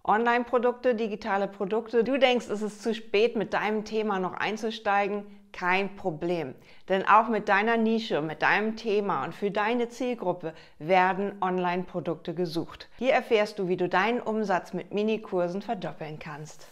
Online-Produkte, digitale Produkte. Du denkst, es ist zu spät, mit deinem Thema noch einzusteigen? Kein Problem. Denn auch mit deiner Nische, mit deinem Thema und für deine Zielgruppe werden Online-Produkte gesucht. Hier erfährst du, wie du deinen Umsatz mit Minikursen verdoppeln kannst.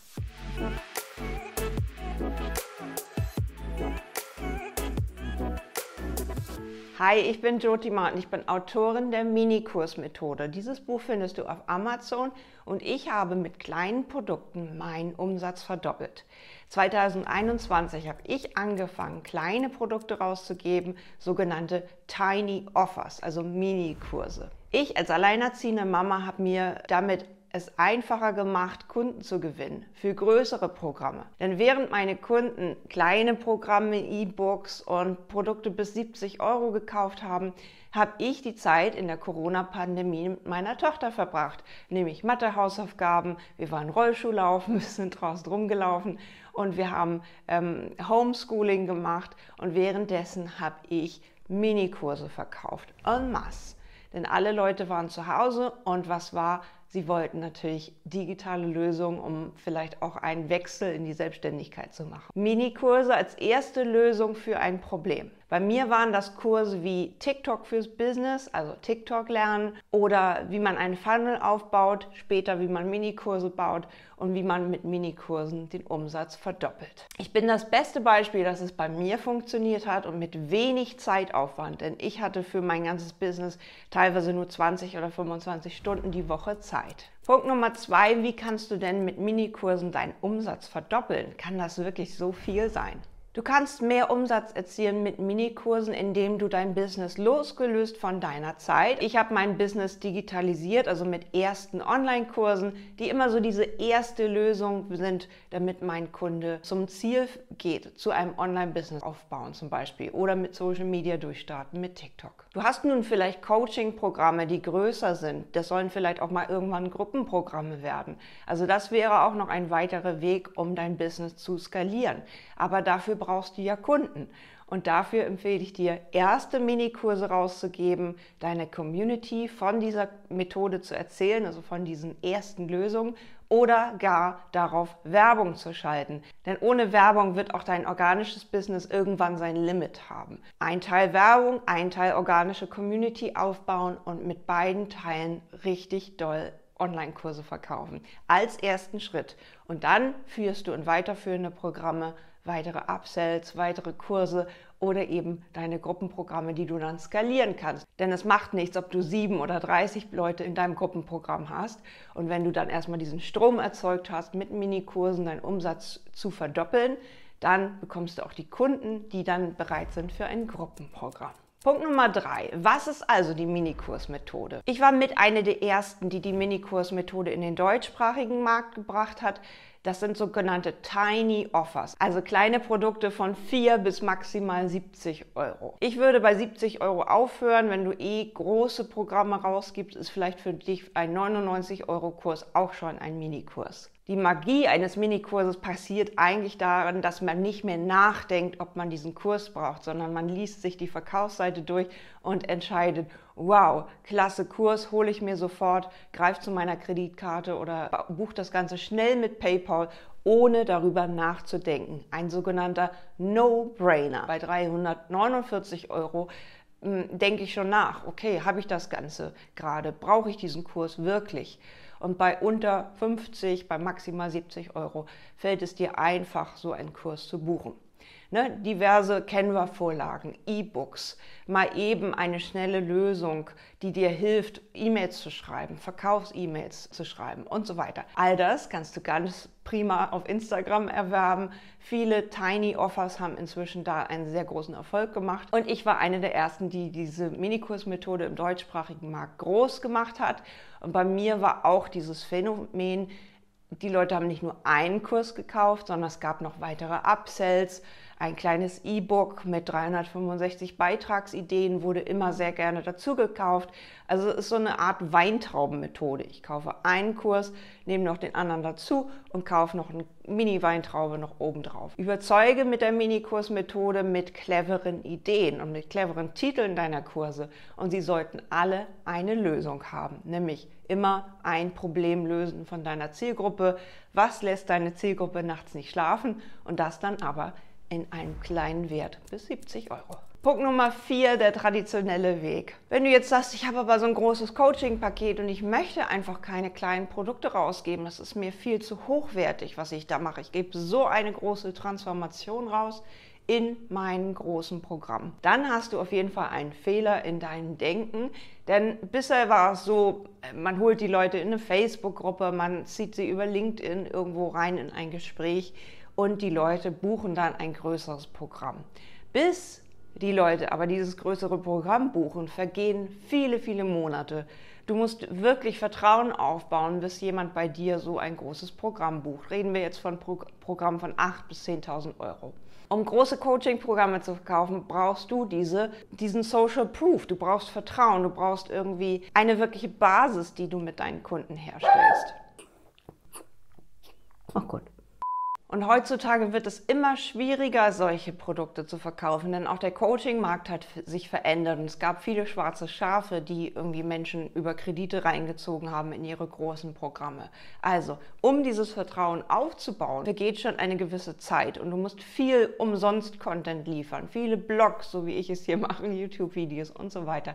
Hi, ich bin Jyoti Martin, ich bin Autorin der Minikursmethode. Dieses Buch findest du auf Amazon und ich habe mit kleinen Produkten meinen Umsatz verdoppelt. 2021 habe ich angefangen, kleine Produkte rauszugeben, sogenannte Tiny Offers, also Minikurse. Ich als alleinerziehende Mama habe mir damit es einfacher gemacht, Kunden zu gewinnen für größere Programme. Denn während meine Kunden kleine Programme, E-Books und Produkte bis 70 € gekauft haben, habe ich die Zeit in der Corona-Pandemie mit meiner Tochter verbracht. Nämlich Mathe-Hausaufgaben, wir waren Rollschuhlaufen, wir sind draußen rumgelaufen und wir haben Homeschooling gemacht und währenddessen habe ich Minikurse verkauft, en masse. Denn alle Leute waren zu Hause und was war? Sie wollten natürlich digitale Lösungen, um vielleicht auch einen Wechsel in die Selbstständigkeit zu machen. Minikurse als erste Lösung für ein Problem. Bei mir waren das Kurse wie TikTok fürs Business, also TikTok lernen, oder wie man einen Funnel aufbaut, später wie man Minikurse baut und wie man mit Minikursen den Umsatz verdoppelt. Ich bin das beste Beispiel, dass es bei mir funktioniert hat und mit wenig Zeitaufwand, denn ich hatte für mein ganzes Business teilweise nur 20 oder 25 Stunden die Woche Zeit. Punkt Nummer 2, wie kannst du denn mit Minikursen deinen Umsatz verdoppeln? Kann das wirklich so viel sein? Du kannst mehr Umsatz erzielen mit Minikursen, indem du dein Business losgelöst von deiner Zeit. Ich habe mein Business digitalisiert, also mit ersten Online-Kursen, die immer so diese erste Lösung sind, damit mein Kunde zum Ziel geht, zu einem Online-Business aufbauen zum Beispiel oder mit Social Media durchstarten, mit TikTok. Du hast nun vielleicht Coaching-Programme, die größer sind. Das sollen vielleicht auch mal irgendwann Gruppenprogramme werden. Also das wäre auch noch ein weiterer Weg, um dein Business zu skalieren. Aber dafür brauchst du ja Kunden. Und dafür empfehle ich dir, erste Minikurse rauszugeben, deine Community von dieser Methode zu erzählen, also von diesen ersten Lösungen, oder gar darauf Werbung zu schalten. Denn ohne Werbung wird auch dein organisches Business irgendwann sein Limit haben. Ein Teil Werbung, ein Teil organische Community aufbauen und mit beiden Teilen richtig doll Online-Kurse verkaufen. Als ersten Schritt. Und dann führst du in weiterführende Programme weitere Upsells, weitere Kurse oder eben deine Gruppenprogramme, die du dann skalieren kannst. Denn es macht nichts, ob du 7 oder 30 Leute in deinem Gruppenprogramm hast. Und wenn du dann erstmal diesen Strom erzeugt hast, mit Minikursen deinen Umsatz zu verdoppeln, dann bekommst du auch die Kunden, die dann bereit sind für ein Gruppenprogramm. Punkt Nummer 3. Was ist also die Minikursmethode? Ich war mit einer der ersten, die die Minikursmethode in den deutschsprachigen Markt gebracht hat. Das sind sogenannte Tiny Offers, also kleine Produkte von 4 bis maximal 70 €. Ich würde bei 70 € aufhören. Wenn du große Programme rausgibst, ist vielleicht für dich ein 99 € Kurs auch schon ein Minikurs. Die Magie eines Minikurses passiert eigentlich daran, dass man nicht mehr nachdenkt, ob man diesen Kurs braucht, sondern man liest sich die Verkaufsseite durch und entscheidet, wow, klasse Kurs, hole ich mir sofort, greife zu meiner Kreditkarte oder buche das Ganze schnell mit PayPal, ohne darüber nachzudenken. Ein sogenannter No-Brainer. Bei 349 € denke ich schon nach, okay, habe ich das Ganze gerade, brauche ich diesen Kurs wirklich? Und bei unter 50, bei maximal 70 € fällt es dir einfach, so einen Kurs zu buchen. Diverse Canva-Vorlagen, E-Books, mal eben eine schnelle Lösung, die dir hilft, E-Mails zu schreiben, Verkaufs-E-Mails zu schreiben und so weiter. All das kannst du ganz prima auf Instagram erwerben. Viele Tiny Offers haben inzwischen da einen sehr großen Erfolg gemacht. Und ich war eine der ersten, die diese Minikursmethode im deutschsprachigen Markt groß gemacht hat. Und bei mir war auch dieses Phänomen, die Leute haben nicht nur einen Kurs gekauft, sondern es gab noch weitere Upsells. Ein kleines E-Book mit 365 Beitragsideen wurde immer sehr gerne dazu gekauft. Also es ist so eine Art Weintraubenmethode. Ich kaufe einen Kurs, nehme noch den anderen dazu und kaufe noch eine Mini-Weintraube noch oben drauf. Überzeuge mit der Minikursmethode mit cleveren Ideen und mit cleveren Titeln deiner Kurse. Und sie sollten alle eine Lösung haben, nämlich immer ein Problem lösen von deiner Zielgruppe. Was lässt deine Zielgruppe nachts nicht schlafen? Und das dann aber in einem kleinen Wert bis 70 €. Punkt Nummer 4, der traditionelle Weg. Wenn du jetzt sagst, ich habe aber so ein großes Coaching-Paket und ich möchte einfach keine kleinen Produkte rausgeben, das ist mir viel zu hochwertig, was ich da mache. Ich gebe so eine große Transformation raus in meinem großen Programm. Dann hast du auf jeden Fall einen Fehler in deinem Denken, denn bisher war es so, man holt die Leute in eine Facebook-Gruppe, man zieht sie über LinkedIn irgendwo rein in ein Gespräch und die Leute buchen dann ein größeres Programm. Bis die Leute aber dieses größere Programm buchen, vergehen viele, viele Monate. Du musst wirklich Vertrauen aufbauen, bis jemand bei dir so ein großes Programm bucht. Reden wir jetzt von Programmen von 8.000 bis 10.000 €. Um große Coaching-Programme zu verkaufen, brauchst du diesen Social Proof. Du brauchst Vertrauen, du brauchst irgendwie eine wirkliche Basis, die du mit deinen Kunden herstellst. Ach gut. Und heutzutage wird es immer schwieriger, solche Produkte zu verkaufen, denn auch der Coaching-Markt hat sich verändert und es gab viele schwarze Schafe, die irgendwie Menschen über Kredite reingezogen haben in ihre großen Programme. Also, um dieses Vertrauen aufzubauen, vergeht schon eine gewisse Zeit und du musst viel umsonst Content liefern, viele Blogs, so wie ich es hier mache, YouTube-Videos und so weiter,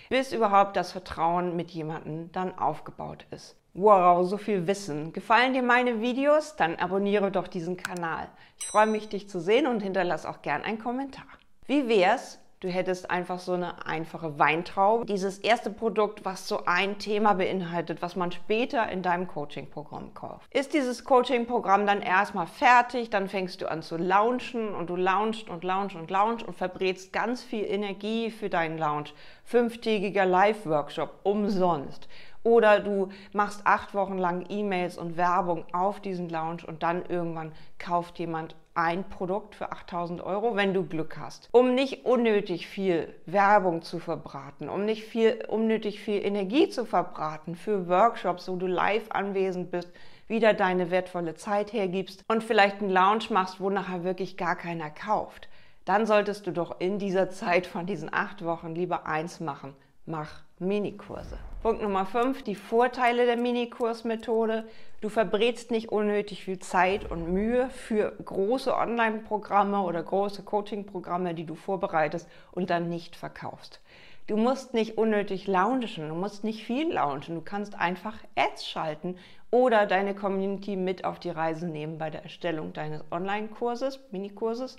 bis überhaupt das Vertrauen mit jemandem dann aufgebaut ist. Wow, so viel Wissen. Gefallen dir meine Videos? Dann abonniere doch diesen Kanal. Ich freue mich, dich zu sehen und hinterlass auch gern einen Kommentar. Wie wär's, du hättest einfach so eine einfache Weintraube, dieses erste Produkt, was so ein Thema beinhaltet, was man später in deinem Coaching-Programm kauft. Ist dieses Coaching-Programm dann erstmal fertig, dann fängst du an zu launchen und du launchst und launchst und launchst und verbrätst ganz viel Energie für deinen Launch. 5-tägiger Live-Workshop umsonst. Oder du machst 8 Wochen lang E-Mails und Werbung auf diesen Launch und dann irgendwann kauft jemand ein Produkt für 8.000 €, wenn du Glück hast. Um nicht unnötig viel Werbung zu verbraten, um nicht unnötig viel Energie zu verbraten für Workshops, wo du live anwesend bist, wieder deine wertvolle Zeit hergibst und vielleicht einen Launch machst, wo nachher wirklich gar keiner kauft, dann solltest du doch in dieser Zeit von diesen 8 Wochen lieber eins machen. Mach Minikurse. Punkt Nummer 5, die Vorteile der Minikursmethode. Du verbrätst nicht unnötig viel Zeit und Mühe für große Online-Programme oder große Coaching-Programme, die du vorbereitest und dann nicht verkaufst. Du musst nicht unnötig launchen, du musst nicht viel launchen, du kannst einfach Ads schalten oder deine Community mit auf die Reise nehmen bei der Erstellung deines Online-Kurses, Minikurses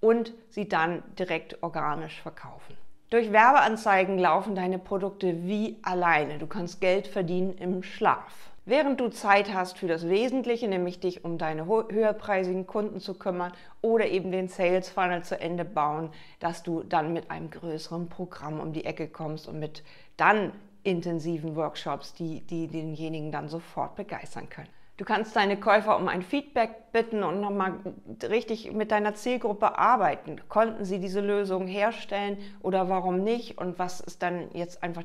und sie dann direkt organisch verkaufen. Durch Werbeanzeigen laufen deine Produkte wie alleine. Du kannst Geld verdienen im Schlaf. Während du Zeit hast für das Wesentliche, nämlich dich um deine höherpreisigen Kunden zu kümmern oder eben den Sales Funnel zu Ende bauen, dass du dann mit einem größeren Programm um die Ecke kommst und mit dann intensiven Workshops, die denjenigen dann sofort begeistern können. Du kannst deine Käufer um ein Feedback bitten und nochmal richtig mit deiner Zielgruppe arbeiten. Konnten sie diese Lösung herstellen oder warum nicht? Und was ist dann jetzt einfach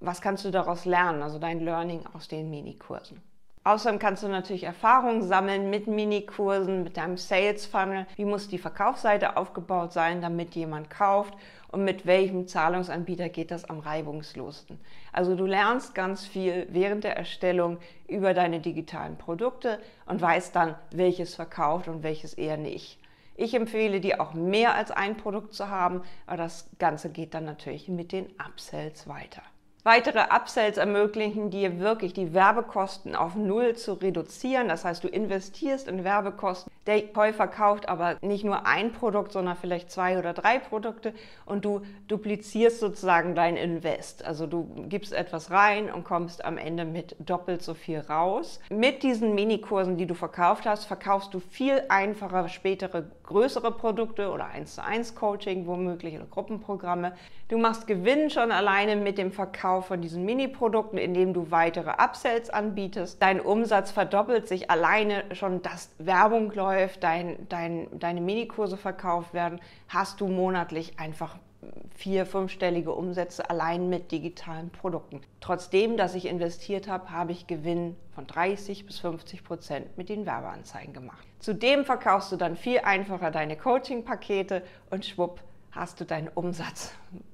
was kannst du daraus lernen? Also dein Learning aus den Minikursen. Außerdem kannst du natürlich Erfahrungen sammeln mit Minikursen, mit deinem Sales Funnel. Wie muss die Verkaufsseite aufgebaut sein, damit jemand kauft? Und mit welchem Zahlungsanbieter geht das am reibungslosesten? Also du lernst ganz viel während der Erstellung über deine digitalen Produkte und weißt dann, welches verkauft und welches eher nicht. Ich empfehle dir auch mehr als ein Produkt zu haben, aber das Ganze geht dann natürlich mit den Upsells weiter. Weitere Upsells ermöglichen dir wirklich die Werbekosten auf 0 zu reduzieren. Das heißt, du investierst in Werbekosten. Der Käufer kauft aber nicht nur ein Produkt, sondern vielleicht 2 oder 3 Produkte und du duplizierst sozusagen dein Invest. Also du gibst etwas rein und kommst am Ende mit doppelt so viel raus. Mit diesen Minikursen, die du verkauft hast, verkaufst du viel einfacher spätere größere Produkte oder 1:1 Coaching womöglich oder Gruppenprogramme. Du machst Gewinn schon alleine mit dem Verkauf von diesen Mini-Produkten, indem du weitere Upsells anbietest. Dein Umsatz verdoppelt sich alleine schon, dass Werbung läuft, deine Minikurse verkauft werden, hast du monatlich einfach 4-, 5-stellige Umsätze allein mit digitalen Produkten. Trotzdem, dass ich investiert habe, habe ich Gewinn von 30% bis 50% mit den Werbeanzeigen gemacht. Zudem verkaufst du dann viel einfacher deine Coaching-Pakete und schwupp hast du deinen Umsatz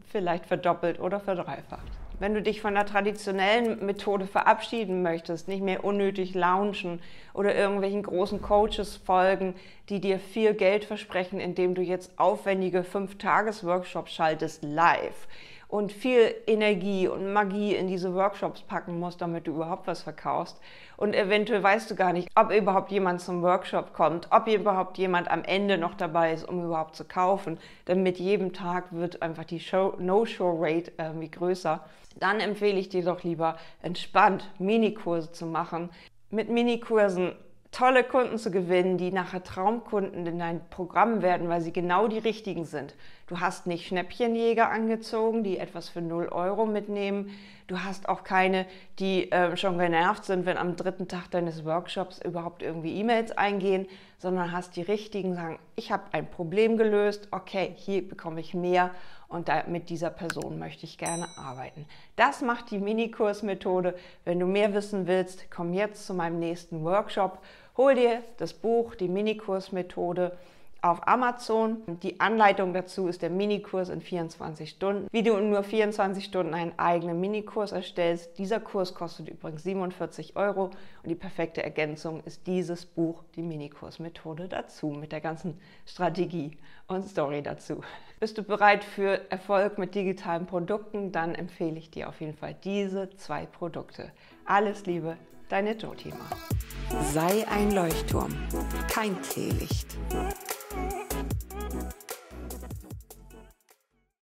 vielleicht verdoppelt oder verdreifacht. Wenn du dich von der traditionellen Methode verabschieden möchtest, nicht mehr unnötig launchen oder irgendwelchen großen Coaches folgen, die dir viel Geld versprechen, indem du jetzt aufwendige 5-Tages-Workshops schaltest live und viel Energie und Magie in diese Workshops packen musst, damit du überhaupt was verkaufst. Und eventuell weißt du gar nicht, ob überhaupt jemand zum Workshop kommt, ob überhaupt jemand am Ende noch dabei ist, um überhaupt zu kaufen. Denn mit jedem Tag wird einfach die No-Show-Rate irgendwie größer. Dann empfehle ich dir doch lieber, entspannt Minikurse zu machen. Mit Minikursen tolle Kunden zu gewinnen, die nachher Traumkunden in dein Programm werden, weil sie genau die richtigen sind. Du hast nicht Schnäppchenjäger angezogen, die etwas für 0 Euro mitnehmen. Du hast auch keine, die schon genervt sind, wenn am 3. Tag deines Workshops überhaupt irgendwie E-Mails eingehen, sondern hast die richtigen, sagen, ich habe ein Problem gelöst, okay, hier bekomme ich mehr und mit dieser Person möchte ich gerne arbeiten. Das macht die Minikursmethode. Wenn du mehr wissen willst, komm jetzt zu meinem nächsten Workshop. Hol dir das Buch, die Minikursmethode, auf Amazon. Die Anleitung dazu ist der Minikurs in 24 Stunden. Wie du in nur 24 Stunden einen eigenen Minikurs erstellst. Dieser Kurs kostet übrigens 47 Euro und die perfekte Ergänzung ist dieses Buch, die Minikursmethode dazu, mit der ganzen Strategie und Story dazu. Bist du bereit für Erfolg mit digitalen Produkten? Dann empfehle ich dir auf jeden Fall diese 2 Produkte. Alles Liebe, deine Jotima. Sei ein Leuchtturm, kein Teelicht.